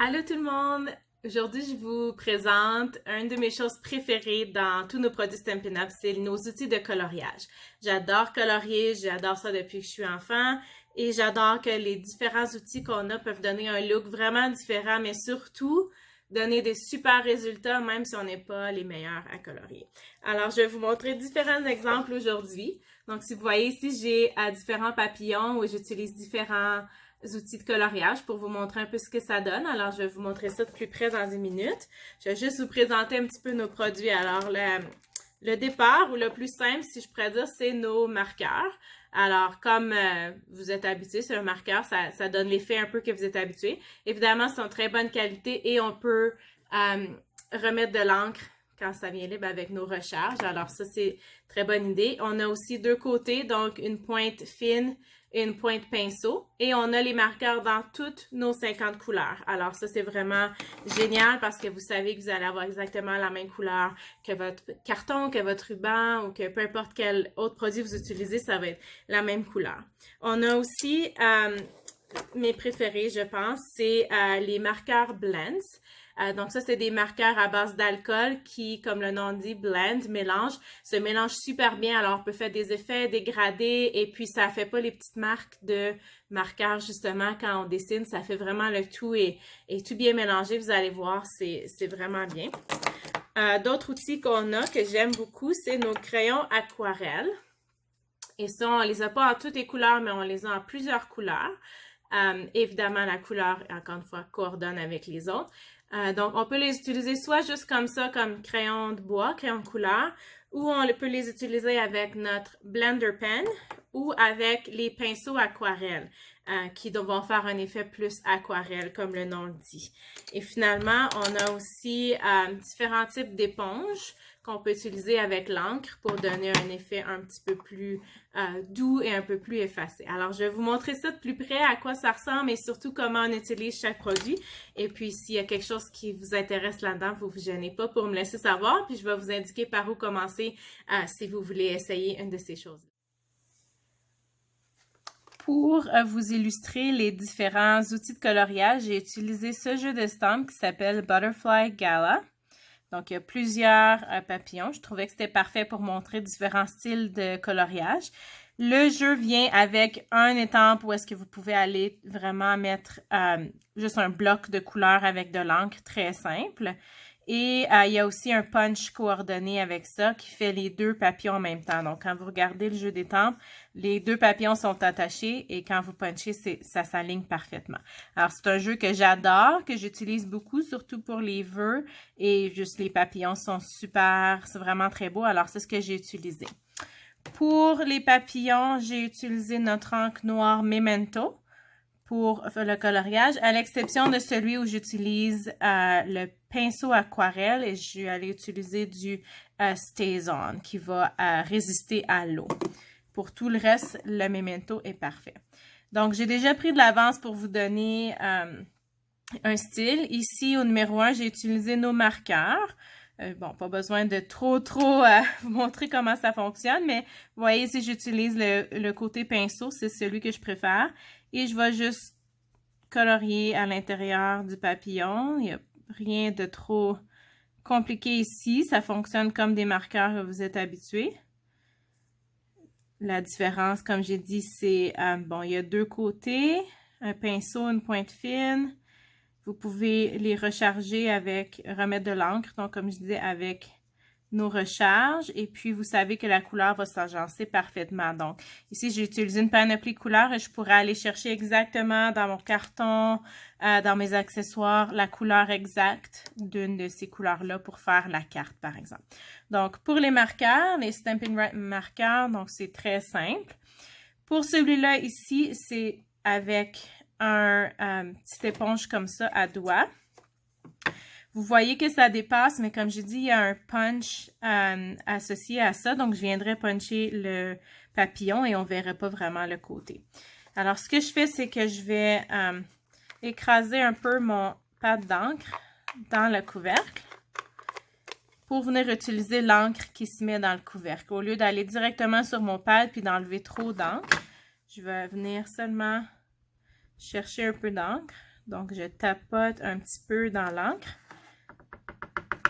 Allô tout le monde! Aujourd'hui, je vous présente une de mes choses préférées dans tous nos produits Stampin' Up, c'est nos outils de coloriage. J'adore colorier, j'adore ça depuis que je suis enfant et j'adore que les différents outils qu'on a peuvent donner un look vraiment différent, mais surtout donner des super résultats même si on n'est pas les meilleurs à colorier. Alors, je vais vous montrer différents exemples aujourd'hui. Donc, si vous voyez ici, j'ai différents papillons où j'utilise différents outils de coloriage pour vous montrer un peu ce que ça donne. Alors, je vais vous montrer ça de plus près dans une minute. Je vais juste vous présenter un petit peu nos produits. Alors, le départ ou le plus simple, si je pourrais dire, c'est nos marqueurs. Alors, comme vous êtes habitué, c'est un marqueur, ça donne l'effet un peu que vous êtes habitué. Évidemment, c'est en très bonne qualité et on peut remettre de l'encre quand ça vient libre avec nos recharges. Alors, ça, c'est très bonne idée. On a aussi deux côtés, donc une pointe fine et une pointe pinceau. Et on a les marqueurs dans toutes nos 50 couleurs. Alors ça, c'est vraiment génial parce que vous savez que vous allez avoir exactement la même couleur que votre carton, que votre ruban ou que peu importe quel autre produit vous utilisez, ça va être la même couleur. On a aussi mes préférés, je pense, c'est les marqueurs Blends. Donc ça, c'est des marqueurs à base d'alcool qui, comme le nom dit, blend, mélange, se mélange super bien. Alors, on peut faire des effets dégradés et puis ça fait pas les petites marques de marqueurs, justement, quand on dessine. Ça fait vraiment le tout et tout bien mélangé. Vous allez voir, c'est vraiment bien. D'autres outils qu'on a que j'aime beaucoup, c'est nos crayons aquarelles. Et ça, on les a pas en toutes les couleurs, mais on les a en plusieurs couleurs. Évidemment, la couleur, encore une fois, coordonne avec les autres. Donc, on peut les utiliser soit juste comme ça, comme crayon de bois, crayon de couleur, ou on peut les utiliser avec notre blender pen ou avec les pinceaux aquarelles qui vont faire un effet plus aquarelle, comme le nom le dit. Et finalement, on a aussi différents types d'éponges qu'on peut utiliser avec l'encre pour donner un effet un petit peu plus doux et un peu plus effacé. Alors, je vais vous montrer ça de plus près, à quoi ça ressemble et surtout comment on utilise chaque produit. Et puis, s'il y a quelque chose qui vous intéresse là-dedans, vous ne vous gênez pas pour me laisser savoir. Puis, je vais vous indiquer par où commencer si vous voulez essayer une de ces choses. Pour vous illustrer les différents outils de coloriage, j'ai utilisé ce jeu d'estampes qui s'appelle Butterfly Gala. Donc, il y a plusieurs papillons. Je trouvais que c'était parfait pour montrer différents styles de coloriage. Le jeu vient avec un étampe où est-ce que vous pouvez aller vraiment mettre juste un bloc de couleur avec de l'encre très simple. Et il y a aussi un punch coordonné avec ça qui fait les deux papillons en même temps. Donc, quand vous regardez le jeu d'étampes, les deux papillons sont attachés et quand vous punchez, ça s'aligne parfaitement. Alors, c'est un jeu que j'adore, que j'utilise beaucoup, surtout pour les vœux. Et juste les papillons sont super, c'est vraiment très beau. Alors, c'est ce que j'ai utilisé. Pour les papillons, j'ai utilisé notre encre noire Memento pour le coloriage, à l'exception de celui où j'utilise le pinceau aquarelle et je vais aller utiliser du StazOn qui va résister à l'eau. Pour tout le reste, le Memento est parfait. Donc, j'ai déjà pris de l'avance pour vous donner un style. Ici, au numéro 1, j'ai utilisé nos marqueurs. Bon, pas besoin de trop vous montrer comment ça fonctionne, mais vous voyez, si j'utilise le côté pinceau, c'est celui que je préfère. Et je vais juste colorier à l'intérieur du papillon. Il n'y a rien de trop compliqué ici. Ça fonctionne comme des marqueurs que vous êtes habitués. La différence, comme j'ai dit, c'est, bon, il y a deux côtés, un pinceau, une pointe fine. Vous pouvez les recharger avec, remettre de l'encre, donc comme je disais, avec nos recharges. Et puis, vous savez que la couleur va s'agencer parfaitement. Donc, ici, j'ai utilisé une panoplie de couleurs et je pourrais aller chercher exactement dans mon carton, dans mes accessoires, la couleur exacte d'une de ces couleurs-là pour faire la carte, par exemple. Donc, pour les marqueurs, les Stampin' Wrap marqueurs, donc c'est très simple. Pour celui-là ici, c'est avec un petite éponge comme ça à doigt. Vous voyez que ça dépasse, mais comme j'ai dit, il y a un punch associé à ça. Donc, je viendrai puncher le papillon et on ne verra pas vraiment le côté. Alors, ce que je fais, c'est que je vais écraser un peu mon pad d'encre dans le couvercle pour venir utiliser l'encre qui se met dans le couvercle. Au lieu d'aller directement sur mon pad puis d'enlever trop d'encre, je vais venir seulement chercher un peu d'encre Donc, je tapote un petit peu dans l'encre.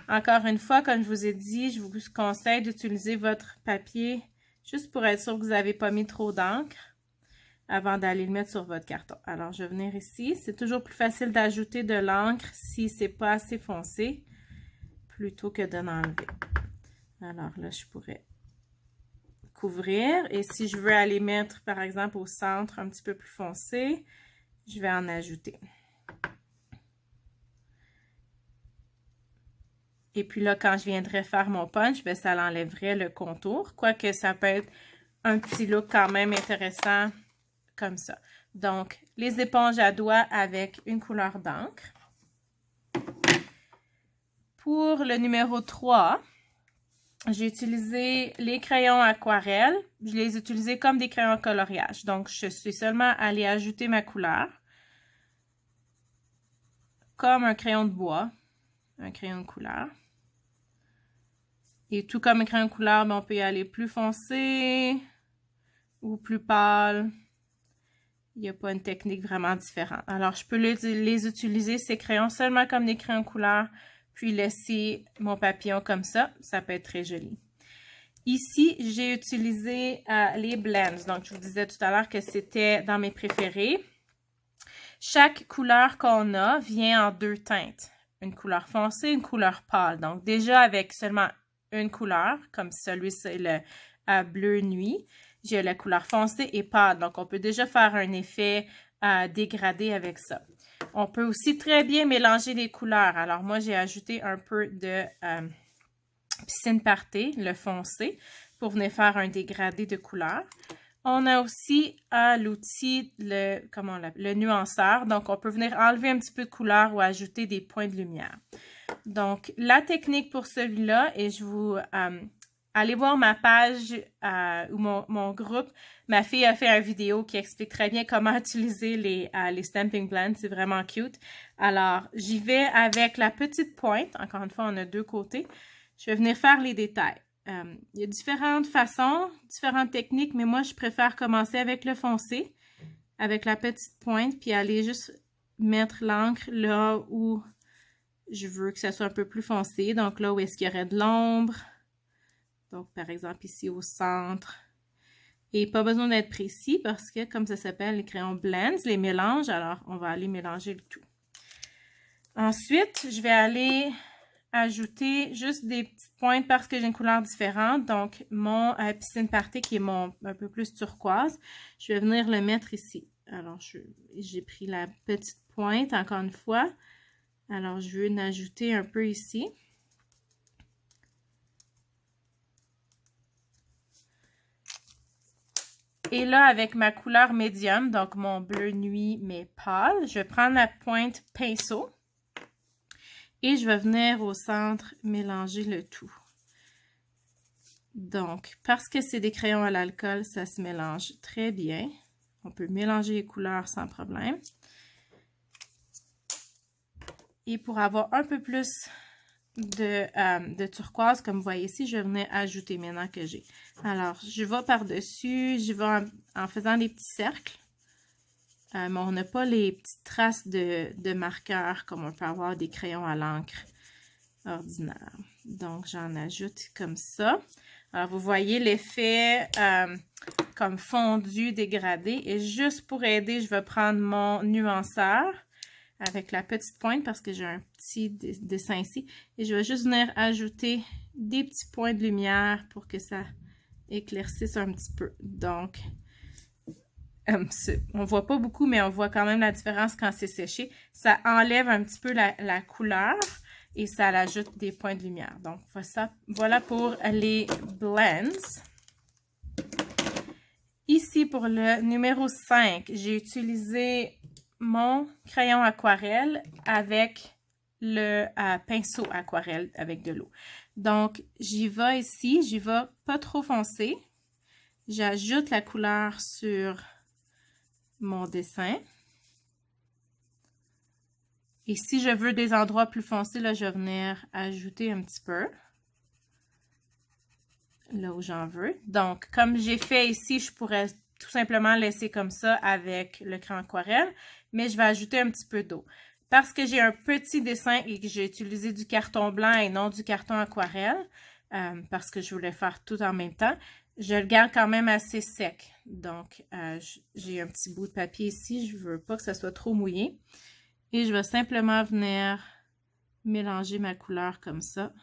Encore une fois, comme je vous ai dit, je vous conseille d'utiliser votre papier juste pour être sûr que vous n'avez pas mis trop d'encre avant d'aller le mettre sur votre carton. Alors, je vais venir ici. C'est toujours plus facile d'ajouter de l'encre si ce n'est pas assez foncé plutôt que d'en enlever. Alors là, je pourrais couvrir. Et si je veux aller mettre, par exemple, au centre un petit peu plus foncé, je vais en ajouter. Et puis là, quand je viendrai faire mon punch, bien, ça l'enlèverait le contour. Quoique ça peut être un petit look quand même intéressant comme ça. Donc, les éponges à doigts avec une couleur d'encre. Pour le numéro 3, j'ai utilisé les crayons aquarelle. Je les ai utilisés comme des crayons de coloriage. Donc, je suis seulement allée ajouter ma couleur. Comme un crayon de bois. Un crayon de couleur. Et tout comme un crayon de couleur, mais on peut y aller plus foncé ou plus pâle. Il n'y a pas une technique vraiment différente. Alors, je peux les utiliser, ces crayons, seulement comme des crayons de couleur, puis laisser mon papillon comme ça. Ça peut être très joli. Ici, j'ai utilisé les blends. Donc, je vous disais tout à l'heure que c'était dans mes préférés. Chaque couleur qu'on a vient en 2 teintes. Une couleur foncée, une couleur pâle. Donc, déjà avec seulement une couleur, comme celui-ci, c'est le bleu nuit, j'ai la couleur foncée et pâle. Donc, on peut déjà faire un effet dégradé avec ça. On peut aussi très bien mélanger les couleurs. Alors, moi, j'ai ajouté un peu de piscine party, le foncé, pour venir faire un dégradé de couleur. On a aussi l'outil, le nuanceur. Donc, on peut venir enlever un petit peu de couleur ou ajouter des points de lumière. Donc, la technique pour celui-là, et je vous... allez voir ma page ou mon groupe. Ma fille a fait une vidéo qui explique très bien comment utiliser les Stampin' Blends. C'est vraiment cute. Alors, j'y vais avec la petite pointe. Encore une fois, on a 2 côtés. Je vais venir faire les détails. Il y a différentes façons, différentes techniques, mais moi, je préfère commencer avec le foncé, avec la petite pointe, puis aller juste mettre l'encre là où je veux que ça soit un peu plus foncé. Donc là où est-ce qu'il y aurait de l'ombre. Donc, par exemple, ici au centre. Et pas besoin d'être précis parce que, comme ça s'appelle, les crayons blends, les mélanges. Alors, on va aller mélanger le tout. Ensuite, je vais aller ajouter juste des petites pointes parce que j'ai une couleur différente. Donc, mon piscine party qui est un peu plus turquoise, je vais venir le mettre ici. Alors, j'ai pris la petite pointe encore une fois. Alors, je vais en ajouter un peu ici. Et là, avec ma couleur médium, donc mon bleu nuit mais pâle, je vais prendre la pointe pinceau. Et je vais venir au centre mélanger le tout. Donc, parce que c'est des crayons à l'alcool, ça se mélange très bien. On peut mélanger les couleurs sans problème. Et pour avoir un peu plus de turquoise, comme vous voyez ici, je vais venir ajouter maintenant que j'ai. Alors, je vais par-dessus, je vais en faisant des petits cercles. Mais on n'a pas les petites traces de marqueurs comme on peut avoir des crayons à l'encre ordinaire. Donc, j'en ajoute comme ça. Alors, vous voyez l'effet comme fondu, dégradé. Et juste pour aider, je vais prendre mon nuanceur avec la petite pointe parce que j'ai un petit dessin ici. Et je vais juste venir ajouter des petits points de lumière pour que ça éclaircisse un petit peu. Donc, on voit pas beaucoup, mais on voit quand même la différence quand c'est séché. Ça enlève un petit peu la couleur et ça ajoute des points de lumière. Donc, voilà pour les blends. Ici, pour le numéro 5, j'ai utilisé mon crayon aquarelle avec le pinceau aquarelle avec de l'eau. Donc, j'y vais ici, j'y vais pas trop foncé. J'ajoute la couleur sur mon dessin. Et si je veux des endroits plus foncés, là, je vais venir ajouter un petit peu. Là où j'en veux. Donc, comme j'ai fait ici, je pourrais tout simplement laisser comme ça avec le crayon aquarelle, mais je vais ajouter un petit peu d'eau. Parce que j'ai un petit dessin et que j'ai utilisé du carton blanc et non du carton aquarelle, parce que je voulais faire tout en même temps, je le garde quand même assez sec. Donc, j'ai un petit bout de papier ici, je ne veux pas que ça soit trop mouillé. Et je vais simplement venir mélanger ma couleur comme ça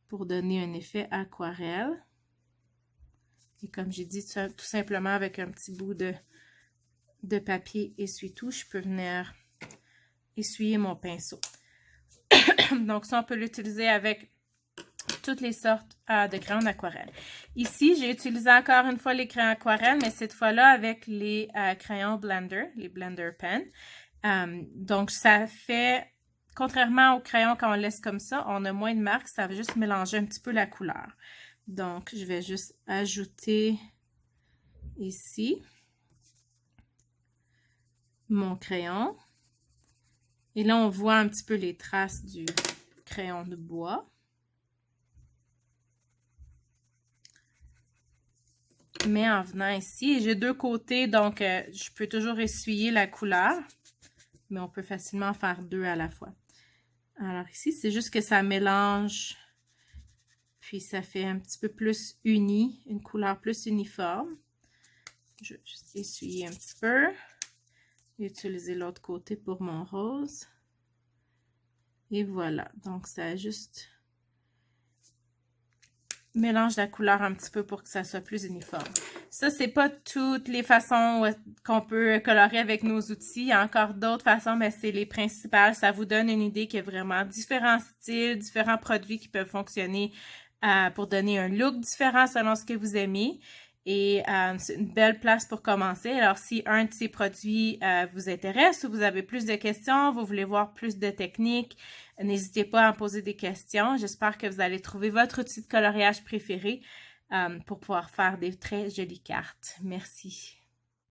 pour donner un effet aquarelle. Et comme j'ai dit, tout simplement avec un petit bout de papier essuie-tout, je peux venir essuyer mon pinceau. Donc ça, on peut l'utiliser avec toutes les sortes de crayons d'aquarelle. Ici, j'ai utilisé encore une fois les crayons aquarelle, mais cette fois-là avec les crayons Blender, les Blender Pen. Donc, ça fait, contrairement aux crayons quand on laisse comme ça, on a moins de marques, ça va juste mélanger un petit peu la couleur. Donc, je vais juste ajouter ici mon crayon. Et là, on voit un petit peu les traces du crayon de bois. Mais en venant ici, j'ai deux côtés, donc je peux toujours essuyer la couleur, mais on peut facilement faire deux à la fois. Alors ici, c'est juste que ça mélange, puis ça fait un petit peu plus uni, une couleur plus uniforme. Je vais juste essuyer un petit peu. Et utiliser l'autre côté pour mon rose. Et voilà, donc ça juste mélange la couleur un petit peu pour que ça soit plus uniforme. Ça, c'est pas toutes les façons qu'on peut colorer avec nos outils. Il y a encore d'autres façons, mais c'est les principales. Ça vous donne une idée qu'il y a vraiment différents styles, différents produits qui peuvent fonctionner pour donner un look différent selon ce que vous aimez. Et c'est une belle place pour commencer. Alors, si un de ces produits vous intéresse ou vous avez plus de questions, vous voulez voir plus de techniques, n'hésitez pas à me poser des questions. J'espère que vous allez trouver votre outil de coloriage préféré pour pouvoir faire des très jolies cartes. Merci.